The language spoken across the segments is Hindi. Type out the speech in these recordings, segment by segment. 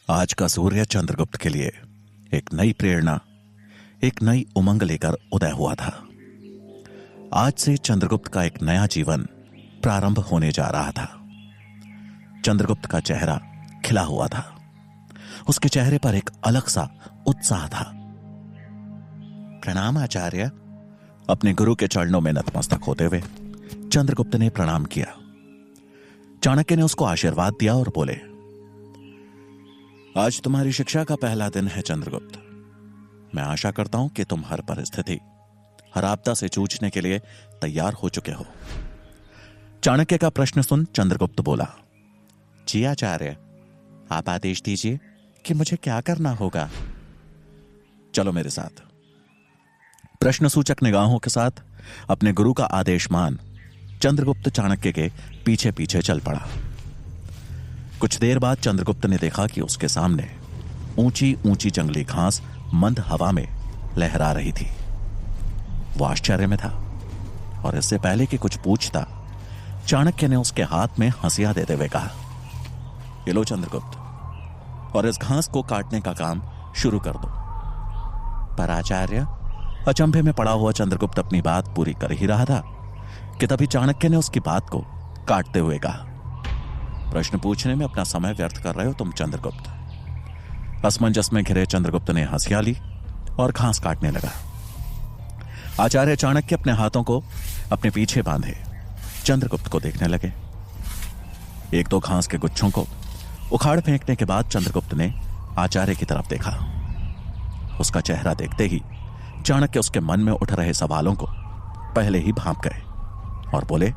आज का सूर्य चंद्रगुप्त के लिए एक नई प्रेरणा, एक नई उमंग लेकर उदय हुआ था। आज से चंद्रगुप्त का एक नया जीवन प्रारंभ होने जा रहा था। चंद्रगुप्त का चेहरा खिला हुआ था। उसके चेहरे पर एक अलग सा उत्साह था। प्रणाम आचार्य। अपने गुरु के चरणों में नतमस्तक होते हुए चंद्रगुप्त ने प्रणाम किया। चाणक्य ने उसको आशीर्वाद दिया और बोले, आज तुम्हारी शिक्षा का पहला दिन है चंद्रगुप्त। मैं आशा करता हूं कि तुम हर परिस्थिति, हर आपदा से जूझने के लिए तैयार हो चुके हो। चाणक्य का प्रश्न सुन चंद्रगुप्त बोला, जी आचार्य, आप आदेश दीजिए कि मुझे क्या करना होगा। चलो मेरे साथ। प्रश्न सूचक निगाहों के साथ अपने गुरु का आदेश मान चंद्रगुप्त चाणक्य के पीछे पीछे चल पड़ा। कुछ देर बाद चंद्रगुप्त ने देखा कि उसके सामने ऊंची ऊंची जंगली घास मंद हवा में लहरा रही थी। वो आश्चर्य में था और इससे पहले कि कुछ पूछता, चाणक्य ने उसके हाथ में हंसिया देते हुए कहा, ये लो चंद्रगुप्त, और इस घास को काटने का काम शुरू कर दो। पर आचार्य, अचंभे में पड़ा हुआ चंद्रगुप्त अपनी बात पूरी कर ही रहा था कि तभी चाणक्य ने उसकी बात को काटते हुए कहा, प्रश्न पूछने में अपना समय व्यर्थ कर रहे हो तुम चंद्रगुप्त। असमंजस में घिरे चंद्रगुप्त ने हंसिया ली और घास काटने लगा। आचार्य चाणक्य अपने हाथों को अपने पीछे बांधे चंद्रगुप्त को देखने लगे। एक दो घास के गुच्छों को उखाड़ फेंकने के बाद चंद्रगुप्त ने आचार्य की तरफ देखा। उसका चेहरा देखते ही चाणक्य उसके मन में उठ रहे सवालों को पहले ही भांप गए और बोले,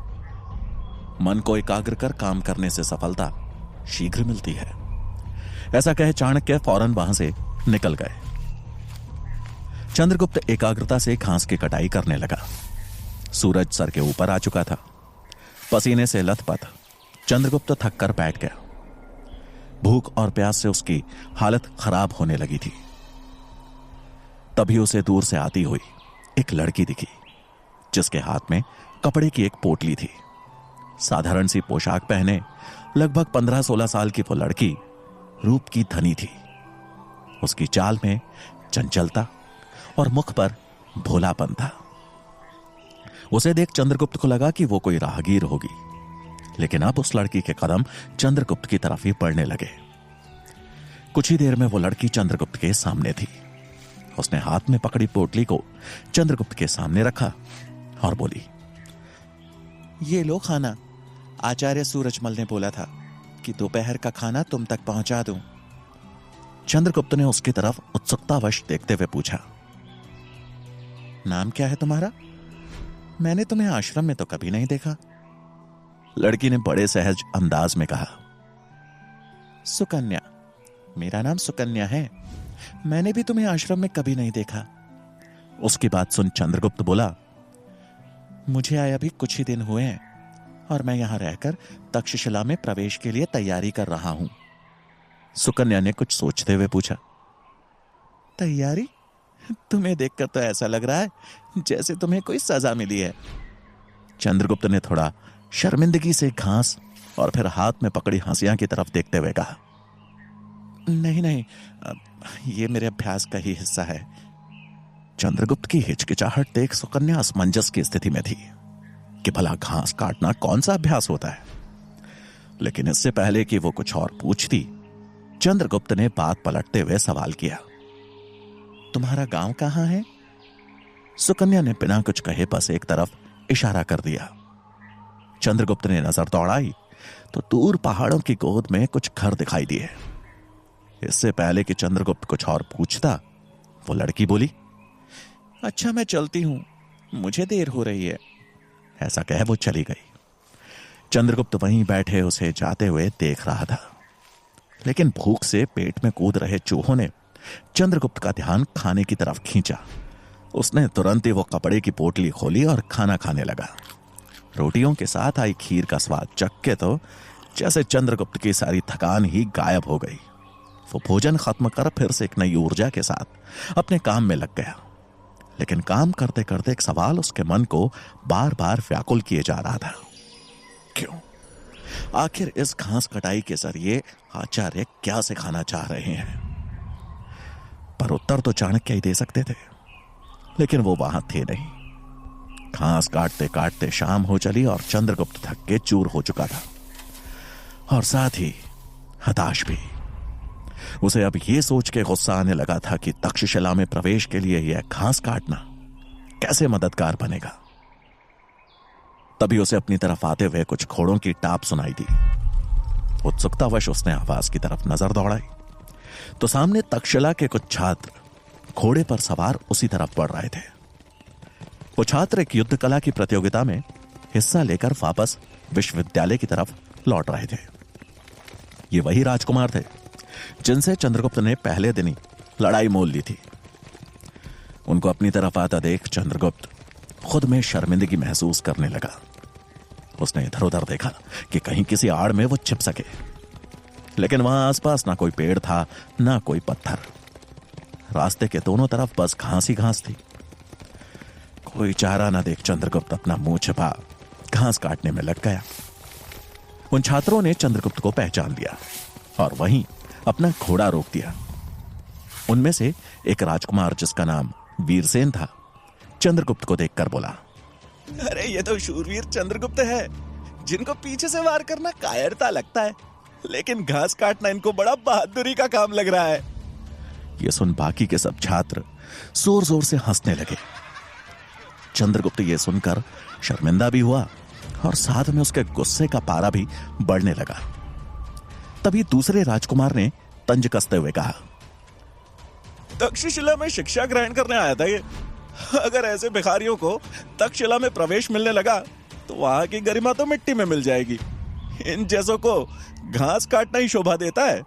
मन को एकाग्र कर काम करने से सफलता शीघ्र मिलती है। ऐसा कहे चाणक्य फौरन वहां से निकल गए। चंद्रगुप्त एकाग्रता से घास की कटाई करने लगा। सूरज सर के ऊपर आ चुका था। पसीने से लथपथ चंद्रगुप्त थक कर बैठ गया। भूख और प्यास से उसकी हालत खराब होने लगी थी। तभी उसे दूर से आती हुई एक लड़की दिखी, जिसके हाथ में कपड़े की एक पोटली थी। साधारण सी पोशाक पहने लगभग 15-16 साल की वो लड़की रूप की धनी थी। उसकी चाल में चंचलता और मुख पर भोलापन था। उसे देख चंद्रगुप्त को लगा कि वो कोई राहगीर होगी, लेकिन अब उस लड़की के कदम चंद्रगुप्त की तरफ ही बढ़ने लगे। कुछ ही देर में वो लड़की चंद्रगुप्त के सामने थी। उसने हाथ में पकड़ी पोटली को चंद्रगुप्त के सामने रखा और बोली, ये लो खाना। आचार्य सूरजमल ने बोला था कि दोपहर का खाना तुम तक पहुंचा दूं। चंद्रगुप्त ने उसकी तरफ उत्सुकतावश देखते हुए पूछा, नाम क्या है तुम्हारा? मैंने तुम्हें आश्रम में तो कभी नहीं देखा। लड़की ने बड़े सहज अंदाज में कहा, सुकन्या। मेरा नाम सुकन्या है। मैंने भी तुम्हें आश्रम में कभी नहीं देखा। उसकी बात सुन चंद्रगुप्त बोला, मुझे आए अभी कुछ ही दिन हुए हैं और मैं यहां रहकर तक्षशिला में प्रवेश के लिए तैयारी कर रहा हूं। सुकन्या ने कुछ सोचते हुए पूछा, तैयारी? तुम्हें देखकर तो ऐसा लग रहा है जैसे तुम्हें कोई सजा मिली है। चंद्रगुप्त ने थोड़ा शर्मिंदगी से घास और फिर हाथ में पकड़ी हंसिया की तरफ देखते हुए कहा, नहीं नहीं, ये मेरे अभ्यास का ही हिस्सा है। चंद्रगुप्त की हिचकिचाहट देख सुकन्या असमंजस की स्थिति में थी कि भला घास काटना कौन सा अभ्यास होता है। लेकिन इससे पहले कि वो कुछ और पूछती, चंद्रगुप्त ने बात पलटते हुए सवाल किया, तुम्हारा गांव कहां है? सुकन्या ने बिना कुछ कहे बस एक तरफ इशारा कर दिया। चंद्रगुप्त ने नजर दौड़ाई तो दूर पहाड़ों की गोद में कुछ घर दिखाई दिए। इससे पहले कि चंद्रगुप्त कुछ और पूछता, वो लड़की बोली, अच्छा मैं चलती हूं, मुझे देर हो रही है। ऐसा कह वो चली गई। चंद्रगुप्त वहीं बैठे उसे जाते हुए देख रहा था, लेकिन भूख से पेट में कूद रहे चूहों ने चंद्रगुप्त का ध्यान खाने की तरफ खींचा। उसने तुरंत ही वो कपड़े की पोटली खोली और खाना खाने लगा। रोटियों के साथ आई खीर का स्वाद चख के तो जैसे चंद्रगुप्त की सारी थकान ही गायब हो गई। वो भोजन खत्म कर फिर से एक नई ऊर्जा के साथ अपने काम में लग गया। लेकिन काम करते करते एक सवाल उसके मन को बार बार व्याकुल किए जा रहा था, क्यों आखिर इस घास कटाई के जरिए आचार्य क्या सिखाना चाह रहे हैं? पर उत्तर तो चाणक्य ही दे सकते थे, लेकिन वो वहां थे नहीं। घास काटते काटते शाम हो चली और चंद्रगुप्त थक के चूर हो चुका था, और साथ ही हताश भी। उसे अब यह सोच के गुस्सा आने लगा था कि तक्षशिला में प्रवेश के लिए यह घास काटना कैसे मददगार बनेगा। तभी उसे अपनी तरफ आते हुए कुछ घोड़ों की टाप सुनाई दी। उत्सुकतावश उसने आवाज की तरफ नजर दौड़ाई तो सामने तक्षशिला के कुछ छात्र घोड़े पर सवार उसी तरफ बढ़ रहे थे। वो छात्र एक युद्ध कला की प्रतियोगिता में हिस्सा लेकर वापस विश्वविद्यालय की तरफ लौट रहे थे। ये वही राजकुमार थे जिनसे चंद्रगुप्त ने पहले दिन ही लड़ाई मोल ली थी। उनको अपनी तरफ आता देख चंद्रगुप्त खुद में शर्मिंदगी महसूस करने लगा। उसने इधर उधर देखा कि कहीं किसी आड़ में वो छिप सके, लेकिन वहां आसपास ना कोई पेड़ था ना कोई पत्थर। रास्ते के दोनों तरफ बस घास ही घास थी। कोई चारा ना देख चंद्रगुप्त अपना मुंह छिपा घास काटने में लग गया। उन छात्रों ने चंद्रगुप्त को पहचान लिया और वहीं अपना घोड़ा रोक दिया। उनमें से एक राजकुमार जिसका नाम वीरसेन था, चंद्रगुप्त को देखकर बोला, अरे ये तो शूरवीर चंद्रगुप्त है, जिनको पीछे से वार करना कायरता लगता है, लेकिन घास काटना इनको बड़ा बहादुरी का काम लग रहा है। यह सुन बाकी के सब छात्र जोर जोर से हंसने लगे। चंद्रगुप्त यह सुनकर शर्मिंदा भी हुआ और साथ में उसके गुस्से का पारा भी बढ़ने लगा। तभी दूसरे राजकुमार ने तंज कसते हुए कहा, तक्षशिला में शिक्षा ग्रहण करने आया था ये। अगर ऐसे भिखारियों को तक्षशिला में प्रवेश मिलने लगा तो वहां की गरिमा तो मिट्टी में मिल जाएगी। इन जैसों को घास काटना ही शोभा देता है।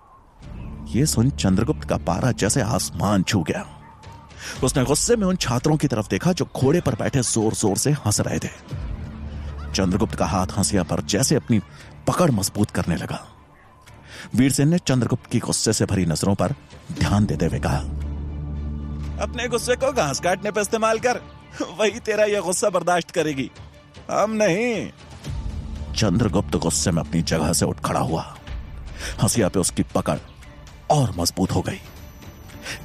यह सुन चंद्रगुप्त का पारा जैसे आसमान छू गया। उसने गुस्से में उन छात्रों की तरफ देखा जो घोड़े पर बैठे जोर जोर से हंस रहे थे। चंद्रगुप्त का हाथ हंसिया पर जैसे अपनी पकड़ मजबूत करने लगा। वीरसेन ने चंद्रगुप्त की गुस्से से भरी नजरों पर ध्यान देते हुए कहा, अपने गुस्से को घास काटने पर इस्तेमाल कर, वही तेरा यह गुस्सा बर्दाश्त करेगी, हम नहीं। चंद्रगुप्त गुस्से में अपनी जगह से उठ खड़ा हुआ। हंसिया पे उसकी पकड़ और मजबूत हो गई।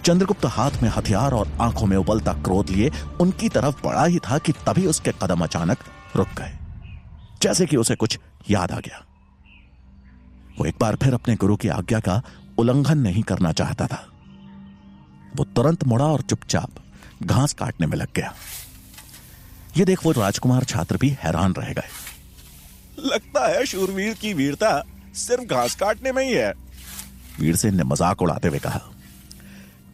चंद्रगुप्त हाथ में हथियार और आंखों में उबलता क्रोध लिए उनकी तरफ बढ़ा ही था कि तभी उसके कदम अचानक रुक गए, जैसे कि उसे कुछ याद आ गया। वो एक बार फिर अपने गुरु की आज्ञा का उल्लंघन नहीं करना चाहता था। वो तुरंत मुड़ा और चुपचाप घास काटने में लग गया। ये देख वो राजकुमार छात्र भी हैरान रह गए। लगता है शूरवीर की वीरता सिर्फ घास काटने में ही है, वीरसेन ने मजाक उड़ाते हुए कहा।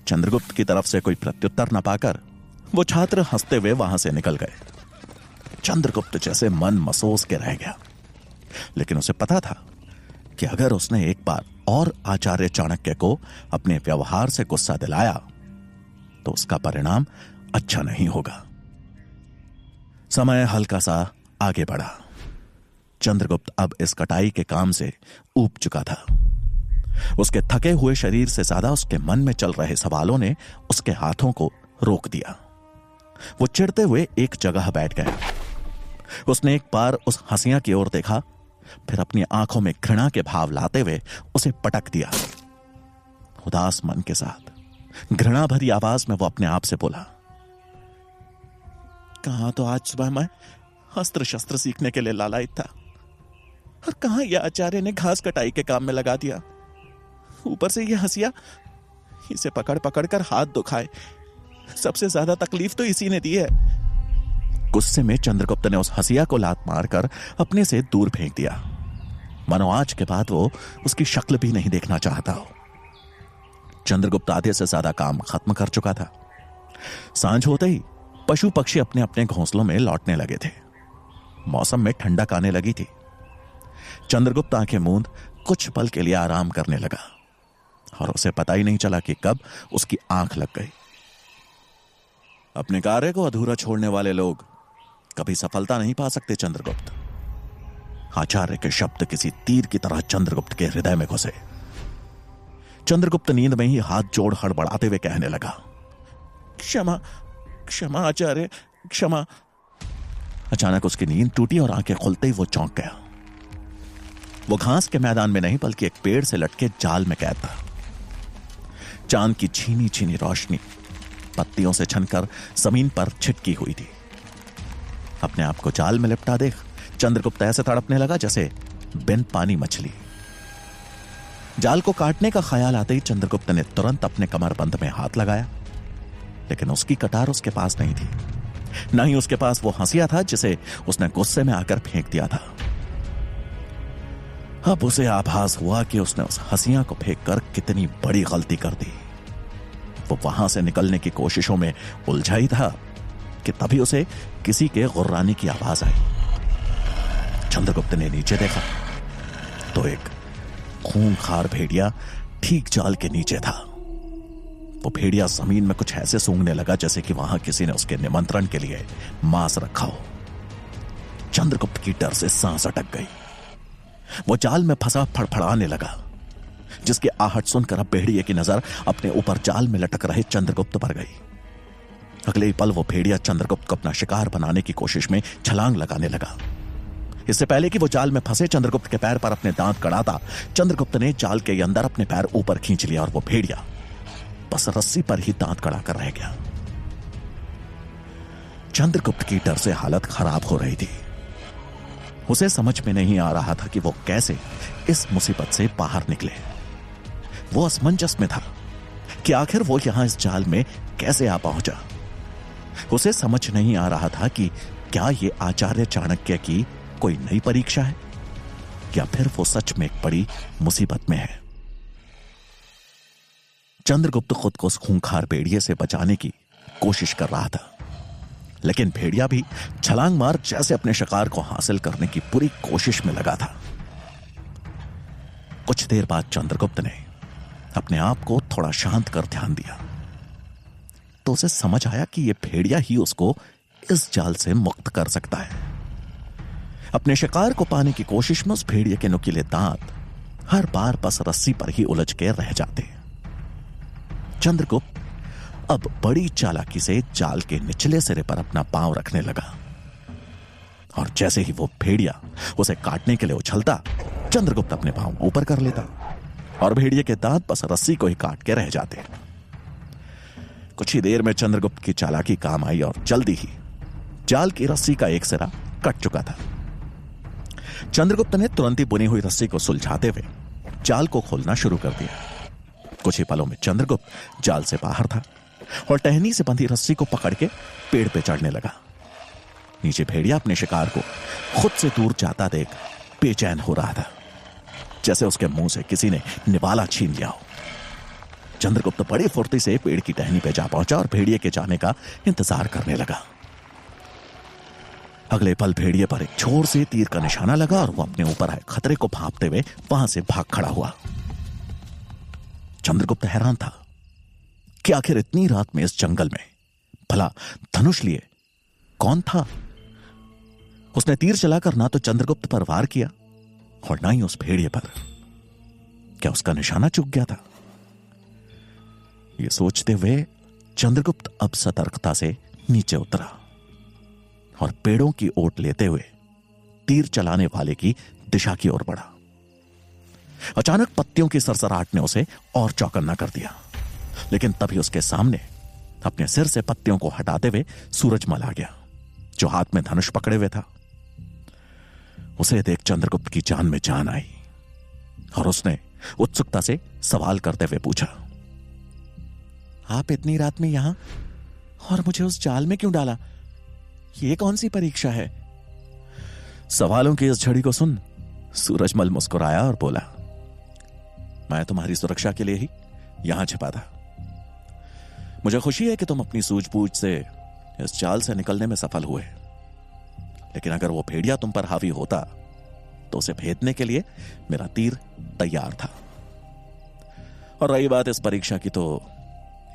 चंद्रगुप्त की तरफ से कोई प्रत्युत्तर न पाकर वो छात्र हंसते हुए वहां से निकल गए। चंद्रगुप्त जैसे मन मसोस के रह गया, लेकिन उसे पता था कि अगर उसने एक बार और आचार्य चाणक्य को अपने व्यवहार से गुस्सा दिलाया तो उसका परिणाम अच्छा नहीं होगा। समय हल्का सा आगे बढ़ा। चंद्रगुप्त अब इस कटाई के काम से ऊब चुका था। उसके थके हुए शरीर से ज्यादा उसके मन में चल रहे सवालों ने उसके हाथों को रोक दिया। वो चिढ़ते हुए एक जगह बैठ गया। उसने एक बार उस हंसिया की ओर देखा, फिर अपनी आंखों में घृणा के भाव लाते हुए उसे पटक दिया। उदास मन के साथ घृणा भरी आवाज में वो अपने आप से बोला, कहां तो आज सुबह मैं अस्त्र शस्त्र सीखने के लिए लालायित था, और कहां यह आचार्य ने घास कटाई के काम में लगा दिया। ऊपर से यह हंसिया, इसे पकड़ पकड़ कर हाथ दुखाए। सबसे ज्यादा तकलीफ तो इसी ने दी है। गुस्से में चंद्रगुप्त ने उस हंसिया को लात मारकर अपने से दूर फेंक दिया, मानो आज के बाद वो उसकी शक्ल भी नहीं देखना चाहता हो। चंद्रगुप्त आधे से ज्यादा काम खत्म कर चुका था। सांझ होते ही पशु पक्षी अपने अपने घोंसलों में लौटने लगे थे। मौसम में ठंडक आने लगी थी। चंद्रगुप्त आंखें मूंद कुछ पल के लिए आराम करने लगा, और उसे पता ही नहीं चला कि कब उसकी आंख लग गई। अपने कार्य को अधूरा छोड़ने वाले लोग कभी सफलता नहीं पा सकते चंद्रगुप्त। आचार्य के शब्द किसी तीर की तरह चंद्रगुप्त के हृदय में घुसे। चंद्रगुप्त नींद में ही हाथ जोड़ हड़बड़ाते हुए कहने लगा, क्षमा क्षमा आचार्य, क्षमा। अचानक उसकी नींद टूटी और आंखें खुलते ही वो चौंक गया। वो घास के मैदान में नहीं बल्कि एक पेड़ से लटके जाल में कैद था। चांद की छीनी छीनी रोशनी पत्तियों से छनकर जमीन पर छिटकी हुई थी। अपने आप को जाल में लिपटा देख चंद्रगुप्त ऐसे तड़पने लगा जैसे बिन पानी मछली। जाल को काटने का ख्याल आते ही चंद्रगुप्त ने तुरंत अपने कमरबंद में हाथ लगाया, लेकिन उसकी कटार उसके पास नहीं थी। न ही उसके पास वो हंसिया था जिसे उसने गुस्से में आकर फेंक दिया था। अब उसे आभास हुआ कि उसने उस हंसिया को फेंककर कितनी बड़ी गलती कर दी। वो वहां से निकलने की कोशिशों में उलझा ही था कि तभी उसे किसी के गुर्राने की आवाज आई। चंद्रगुप्त ने नीचे देखा तो एक खूंखार भेड़िया ठीक जाल के नीचे था। वो भेड़िया जमीन में कुछ ऐसे सूंघने लगा जैसे कि वहां किसी ने उसके निमंत्रण के लिए मांस रखा हो। चंद्रगुप्त की डर से सांस अटक गई। वो जाल में फंसा फड़फड़ाने लगा, जिसकी आहट सुनकर अब भेड़िए की नजर अपने ऊपर जाल में लटक रहे चंद्रगुप्त पर गई। अगले ही पल वो भेड़िया चंद्रगुप्त को अपना शिकार बनाने की कोशिश में छलांग लगाने लगा। इससे पहले कि वो जाल में फंसे चंद्रगुप्त के पैर पर अपने दांत कड़ाता, चंद्रगुप्त ने जाल के अंदर अपने पैर ऊपर खींच लिया और वो भेड़िया बस रस्सी पर ही दांत कड़ाकर रह गया। चंद्रगुप्त की डर से हालत खराब हो रही थी। उसे समझ में नहीं आ रहा था कि वो कैसे इस मुसीबत से बाहर निकले। वो असमंजस में था कि आखिर वो यहां इस जाल में कैसे आ पहुंचा। उसे समझ नहीं आ रहा था कि क्या ये आचार्य चाणक्य की कोई नई परीक्षा है या फिर वो सच में एक बड़ी मुसीबत में है। चंद्रगुप्त खुद को उस खूंखार भेड़िए से बचाने की कोशिश कर रहा था, लेकिन भेड़िया भी छलांग मार जैसे अपने शिकार को हासिल करने की पूरी कोशिश में लगा था। कुछ देर बाद चंद्रगुप्त ने अपने आप को थोड़ा शांत कर ध्यान दिया तो उसे समझ आया कि यह भेड़िया ही उसको इस जाल से मुक्त कर सकता है। अपने शिकार को पाने की कोशिश में उस भेड़िए के नुकीले दांत हर बार बस रस्सी पर ही उलझ के रह जाते। चंद्रगुप्त अब बड़ी चालाकी से जाल के निचले सिरे पर अपना पांव रखने लगा और जैसे ही वो भेड़िया उसे काटने के लिए उछलता, चंद्रगुप्त अपने पांव ऊपर कर लेता और भेड़िए के दांत बस रस्सी को ही काट के रह जाते। कुछ ही देर में चंद्रगुप्त की चालाकी काम आई और जल्दी ही जाल की रस्सी का एक सिरा कट चुका था। चंद्रगुप्त ने तुरंत ही बुनी हुई रस्सी को सुलझाते हुए जाल को खोलना शुरू कर दिया। कुछ ही पलों में चंद्रगुप्त जाल से बाहर था और टहनी से बंधी रस्सी को पकड़ के पेड़ पे चढ़ने लगा। नीचे भेड़िया अपने शिकार को खुद से दूर जाता देख बेचैन हो रहा था, जैसे उसके मुंह से किसी ने निवाला छीन लिया हो। चंद्रगुप्त बड़ी फुर्ती से पेड़ की टहनी पे जा पहुंचा और भेड़िए के जाने का इंतजार करने लगा। अगले पल भेड़िए पर एक छोर से तीर का निशाना लगा और वो अपने ऊपर आए खतरे को भांपते हुए वहां से भाग खड़ा हुआ। चंद्रगुप्त हैरान था कि आखिर इतनी रात में इस जंगल में भला धनुष लिए कौन था। उसने तीर चलाकर ना तो चंद्रगुप्त पर वार किया और ना ही उस भेड़िए पर। क्या उसका निशाना चूक गया था? यह सोचते हुए चंद्रगुप्त अब सतर्कता से नीचे उतरा और पेड़ों की ओट लेते हुए तीर चलाने वाले की दिशा की ओर बढ़ा। अचानक पत्तियों की सरसराहट ने उसे और चौकन्ना कर दिया, लेकिन तभी उसके सामने अपने सिर से पत्तियों को हटाते हुए सूरजमल आ गया, जो हाथ में धनुष पकड़े हुए था। उसे देख चंद्रगुप्त की जान में जान आई और उसने उत्सुकता से सवाल करते हुए पूछा, आप इतनी रात में यहां और मुझे उस जाल में क्यों डाला? यह कौन सी परीक्षा है? सवालों की इस झड़ी को सुन सूरजमल मुस्कुराया और बोला, मैं तुम्हारी सुरक्षा के लिए ही यहां छिपा था। मुझे खुशी है कि तुम अपनी सूझबूझ से इस जाल से निकलने में सफल हुए, लेकिन अगर वो भेड़िया तुम पर हावी होता तो उसे भेदने के लिए मेरा तीर तैयार था। और रही बात इस परीक्षा की, तो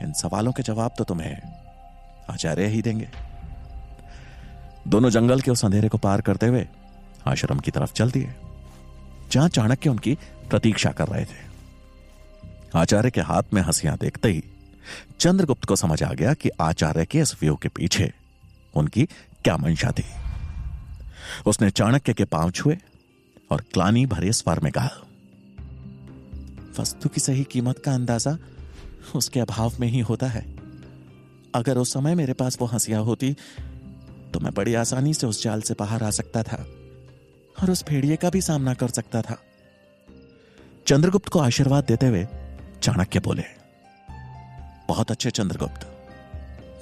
इन सवालों के जवाब तो तुम्हें आचार्य ही देंगे। दोनों जंगल के उस अंधेरे को पार करते हुए आश्रम की तरफ चल दिए, जहां चाणक्य उनकी प्रतीक्षा कर रहे थे। आचार्य के हाथ में हंसियां देखते ही चंद्रगुप्त को समझ आ गया कि आचार्य के इस व्यू के पीछे उनकी क्या मंशा थी। उसने चाणक्य के पांव छुए और ग्लानि भरे स्वर में कहा, वस्तु की सही कीमत का अंदाजा उसके अभाव में ही होता है। अगर उस समय मेरे पास वो हंसियां होती तो मैं बड़ी आसानी से उस जाल से बाहर आ सकता था और उस भेड़िए का भी सामना कर सकता था। चंद्रगुप्त को आशीर्वाद देते हुए चाणक्य बोले, बहुत अच्छे चंद्रगुप्त,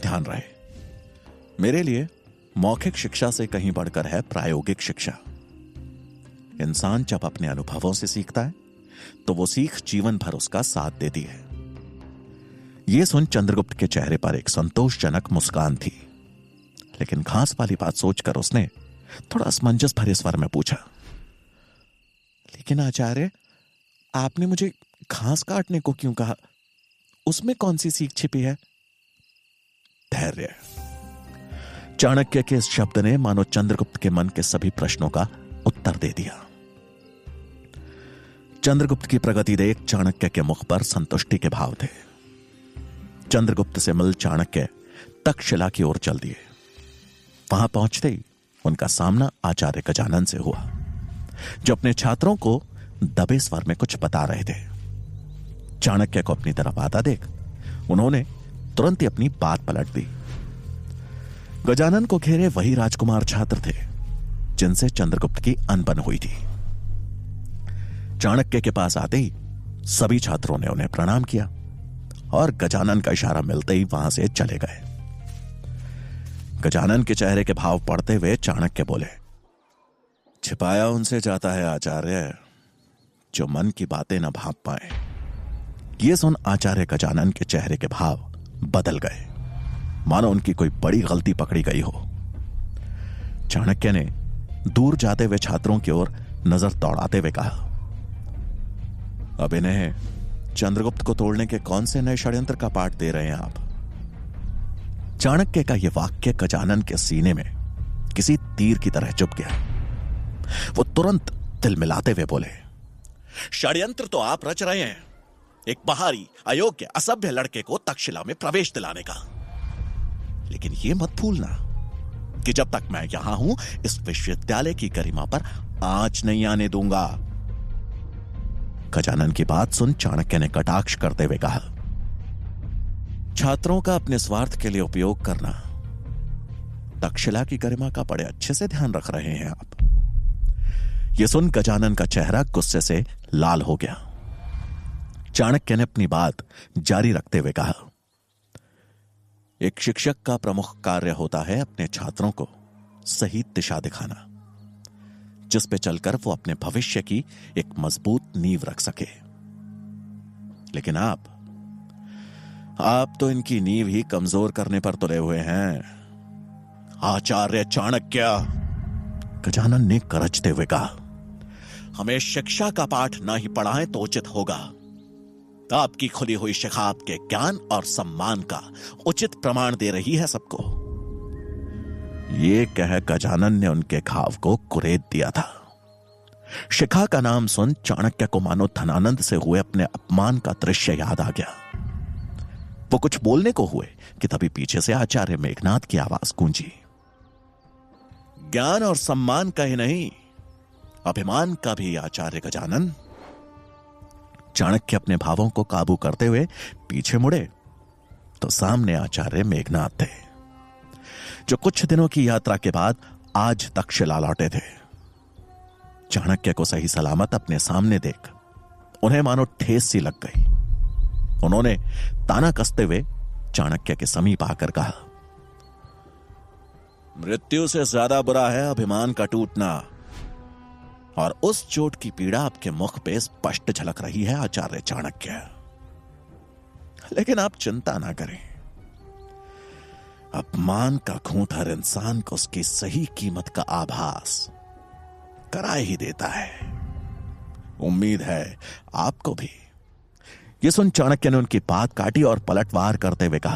ध्यान रहे, मेरे लिए मौखिक शिक्षा से कहीं बढ़कर है प्रायोगिक शिक्षा। इंसान जब अपने अनुभवों से सीखता है तो वो सीख जीवन भर उसका साथ देती है। यह सुन चंद्रगुप्त के चेहरे पर एक संतोषजनक मुस्कान थी, लेकिन घास वाली बात सोचकर उसने थोड़ा असमंजस भरे स्वर में पूछा, लेकिन आचार्य, आपने मुझे घास काटने को क्यों कहा? उसमें कौन सी सीख छिपी है? धैर्य। चाणक्य के इस शब्द ने मानो चंद्रगुप्त के मन के सभी प्रश्नों का उत्तर दे दिया। चंद्रगुप्त की प्रगति देख चाणक्य के मुख पर संतुष्टि के भाव थे। चंद्रगुप्त से मिल चाणक्य तक्षशिला की ओर चल दिए। वहां पहुंचते ही उनका सामना आचार्य गजानन से हुआ, जो अपने छात्रों को दबे स्वर में कुछ बता रहे थे। चाणक्य को अपनी तरफ आता देख उन्होंने तुरंत ही अपनी बात पलट दी। गजानन को घेरे वही राजकुमार छात्र थे जिनसे चंद्रगुप्त की अनबन हुई थी। चाणक्य के पास आते ही सभी छात्रों ने उन्हें प्रणाम किया और गजानन का इशारा मिलते ही वहां से चले गए। गजानन के चेहरे के भाव पढ़ते हुए चाणक्य बोले, छिपाया उनसे जाता है आचार्य जो मन की बातें न भाप पाए। यह सुन आचार्य गजानन के चेहरे के भाव बदल गए, मानो उनकी कोई बड़ी गलती पकड़ी गई हो। चाणक्य ने दूर जाते हुए छात्रों की ओर नजर दौड़ाते हुए कहा, अब इन्हें चंद्रगुप्त को तोड़ने के कौन से नए षड्यंत्र का पाठ दे रहे हैं आप? चाणक्य का यह वाक्य गजानन के सीने में किसी तीर की तरह चुभ गया। वो तुरंत तिलमिलाते हुए बोले, षड्यंत्र तो आप रच रहे हैं, एक बाहरी अयोग्य असभ्य लड़के को तक्षशिला में प्रवेश दिलाने का। लेकिन यह मत भूलना कि जब तक मैं यहां हूं, इस विश्वविद्यालय की गरिमा पर आंच नहीं आने दूंगा। गजानन की बात सुन चाणक्य ने कटाक्ष करते हुए कहा, छात्रों का अपने स्वार्थ के लिए उपयोग करना, तक्षशिला की गरिमा का बड़े अच्छे से ध्यान रख रहे हैं आप। यह सुन गजानन का चेहरा गुस्से से लाल हो गया। चाणक्य ने अपनी बात जारी रखते हुए कहा, एक शिक्षक का प्रमुख कार्य होता है अपने छात्रों को सही दिशा दिखाना, जिस पे चलकर वो अपने भविष्य की एक मजबूत नींव रख सके। लेकिन आप तो इनकी नींव ही कमजोर करने पर तुले हुए हैं आचार्य चाणक्य। गजानन ने गरजते हुए कहा, हमें शिक्षा का पाठ ना ही पढ़ाएं तो उचित होगा। आपकी खुली हुई शिखा आपके ज्ञान और सम्मान का उचित प्रमाण दे रही है सबको। ये कह गजानन ने उनके घाव को कुरेद दिया था। शिखा का नाम सुन चाणक्य को मानो धनानंद से हुए अपने अपमान का दृश्य याद आ गया। वो कुछ बोलने को हुए कि तभी पीछे से आचार्य मेघनाद की आवाज गूंजी, ज्ञान और सम्मान का ही नहीं, अभिमान का भी आचार्य गजानन। चाणक्य अपने भावों को काबू करते हुए पीछे मुड़े तो सामने आचार्य मेघनाद थे, जो कुछ दिनों की यात्रा के बाद आज तक्षशिला लौटे थे। चाणक्य को सही सलामत अपने सामने देख उन्हें मानो ठेस सी लग गई। उन्होंने ताना कसते हुए चाणक्य के समीप आकर कहा, मृत्यु से ज्यादा बुरा है अभिमान का टूटना, और उस चोट की पीड़ा आपके मुख पे स्पष्ट झलक रही है आचार्य चाणक्य। लेकिन आप चिंता ना करें, अपमान का घूंट हर इंसान को उसकी सही कीमत का आभास कराए ही देता है। उम्मीद है आपको भी। यह सुन चाणक्य ने उनकी बात काटी और पलटवार करते हुए कहा,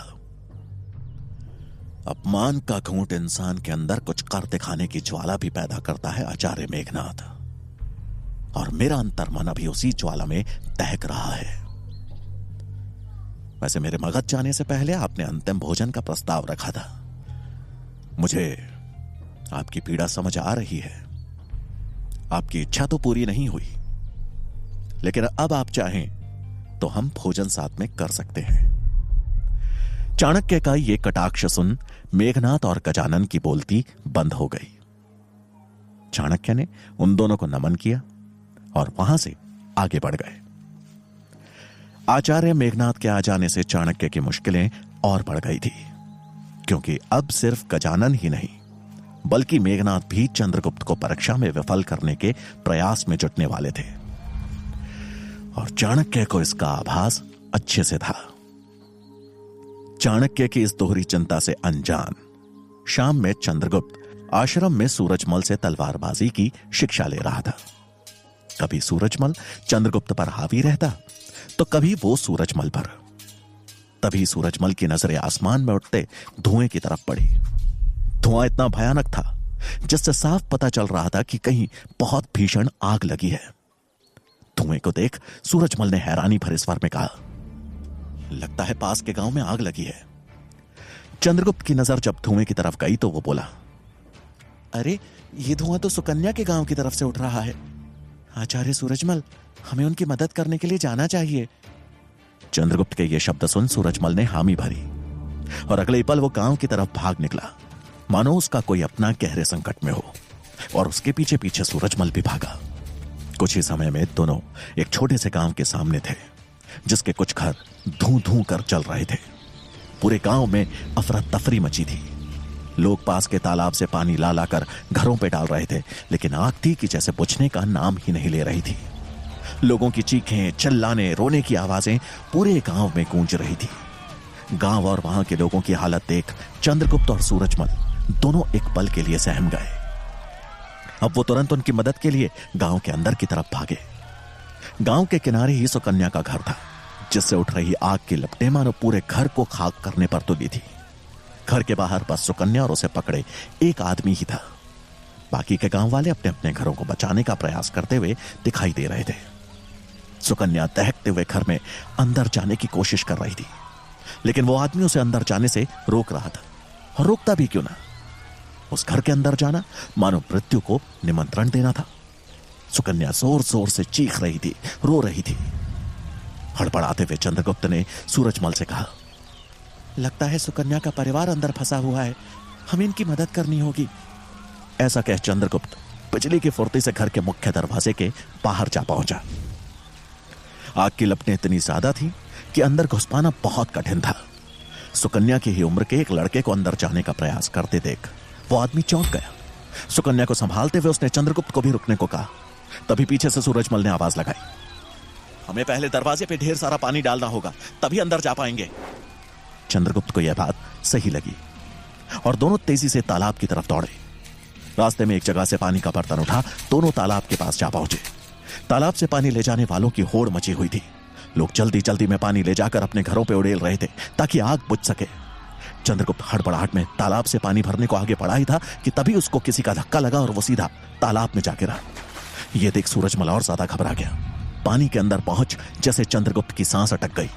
अपमान का घूंट इंसान के अंदर कुछ कर दिखाने की ज्वाला भी पैदा करता है आचार्य मेघनाद, और मेरा अंतर्मन अभी उसी ज्वाला में दहक रहा है। वैसे मेरे मगध जाने से पहले आपने अंतिम भोजन का प्रस्ताव रखा था। मुझे आपकी पीड़ा समझ आ रही है। आपकी इच्छा तो पूरी नहीं हुई, लेकिन अब आप चाहें तो हम भोजन साथ में कर सकते हैं। चाणक्य का यह कटाक्ष सुन मेघनाद और गजानन की बोलती बंद हो गई। चाणक्य ने उन दोनों को नमन किया और वहां से आगे बढ़ गए। आचार्य मेघनाद के आ जाने से चाणक्य की मुश्किलें और बढ़ गई थी, क्योंकि अब सिर्फ गजानन ही नहीं बल्कि मेघनाद भी चंद्रगुप्त को परीक्षा में विफल करने के प्रयास में जुटने वाले थे, और चाणक्य को इसका आभास अच्छे से था। चाणक्य की इस दोहरी चिंता से अनजान शाम में चंद्रगुप्त आश्रम में सूरजमल से तलवारबाजी की शिक्षा ले रहा था। कभी सूरजमल चंद्रगुप्त पर हावी रहता तो कभी वो सूरजमल पर। तभी सूरजमल की नजरें आसमान में उठते धुएं की तरफ पड़ी। धुआं इतना भयानक था जिससे साफ पता चल रहा था कि कहीं बहुत भीषण आग लगी है। धुएं को देख सूरजमल ने हैरानी भरे स्वर में कहा, लगता है पास के गांव में आग लगी है। चंद्रगुप्त की नजर जब धुएं की तरफ गई तो वो बोला, अरे ये धुआं तो सुकन्या के गांव की तरफ से उठ रहा है। आचार्य सूरजमल, हमें उनकी मदद करने के लिए जाना चाहिए। चंद्रगुप्त के ये शब्द सुन सूरजमल ने हामी भरी और अगले पल वो गांव की तरफ भाग निकला, मानो उसका कोई अपना गहरे संकट में हो, और उसके पीछे पीछे सूरजमल भी भागा। कुछ ही समय में दोनों एक छोटे से गांव के सामने थे, जिसके कुछ घर धूं धूं कर चल रहे थे। पूरे गांव में अफरा तफरी मची थी। लोग पास के तालाब से पानी ला लाकर घरों पे डाल रहे थे, लेकिन आग थी कि जैसे बुझने का नाम ही नहीं ले रही थी। लोगों की चीखें, चिल्लाने, रोने की आवाजें पूरे गांव में गूंज रही थी। गांव और वहां के लोगों की हालत देख चंद्रगुप्त और सूरजमल दोनों एक पल के लिए सहम गए। अब वो तुरंत उनकी मदद के लिए गांव के अंदर की तरफ भागे। गांव के किनारे ही सुकन्या का घर था, जिससे उठ रही आग की लपटें मानो पूरे घर को खाक करने पर तुली थी। घर के बाहर बस सुकन्या और उसे पकड़े एक आदमी ही था। बाकी के गांव वाले अपने अपने घरों को बचाने का प्रयास करते हुए दिखाई दे रहे थे। सुकन्या दहकते हुए घर में अंदर जाने की कोशिश कर रही थी, लेकिन वो आदमी उसे अंदर जाने से रोक रहा था, और रोकता भी क्यों ना। उस घर के अंदर जाना मानो मृत्यु को निमंत्रण देना था। सुकन्या जोर जोर से चीख रही थी, रो रही थी। हड़बड़ाते हुए चंद्रगुप्त ने सूरजमल से कहा, लगता है सुकन्या का परिवार अंदर फंसा हुआ है, हमें इनकी मदद करनी होगी। ऐसा कह चंद्रगुप्त बिजली की फुर्ती से घर के मुख्य दरवाजे के बाहर जा पहुंचा। आग की लपटें इतनी ज्यादा थी कि अंदर घुस पाना बहुत कठिन था। सुकन्या की ही उम्र के एक लड़के को अंदर जाने का प्रयास करते देख वो आदमी चौंक गया। सुकन्या को संभालते हुए उसने चंद्रगुप्त को भी रुकने को कहा। तभी पीछे से सूरजमल ने आवाज लगाई, हमें पहले दरवाजे पे ढेर सारा पानी डालना होगा, तभी अंदर जा पाएंगे। चंद्रगुप्त को यह बात सही लगी और दोनों तेजी से तालाब की तरफ दौड़े। रास्ते में एक जगह से पानी का बर्तन उठा दोनों तालाब के पास जा पहुंचे। तालाब से पानी ले जाने वालों की होड़ मची हुई थी। लोग जल्दी जल्दी में पानी ले जाकर अपने घरों पे उड़ेल रहे थे ताकि आग बुझ सके। चंद्रगुप्त हड़बड़ाहट में तालाब से पानी भरने को आगे बढ़ा ही था कि तभी उसको किसी का धक्का लगा और वो सीधा तालाब में जा गिरा। ये देख सूरजमल और ज्यादा घबरा गया। पानी के अंदर पहुंच जैसे चंद्रगुप्त की सांस अटक गई।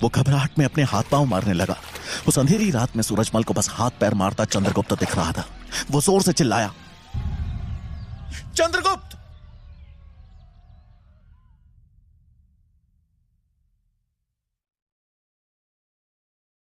वो घबराहट में अपने हाथ पांव मारने लगा। उस अंधेरी रात में सूरजमल को बस हाथ पैर मारता चंद्रगुप्त दिख रहा था। वो जोर से चिल्लाया, चंद्रगुप्त,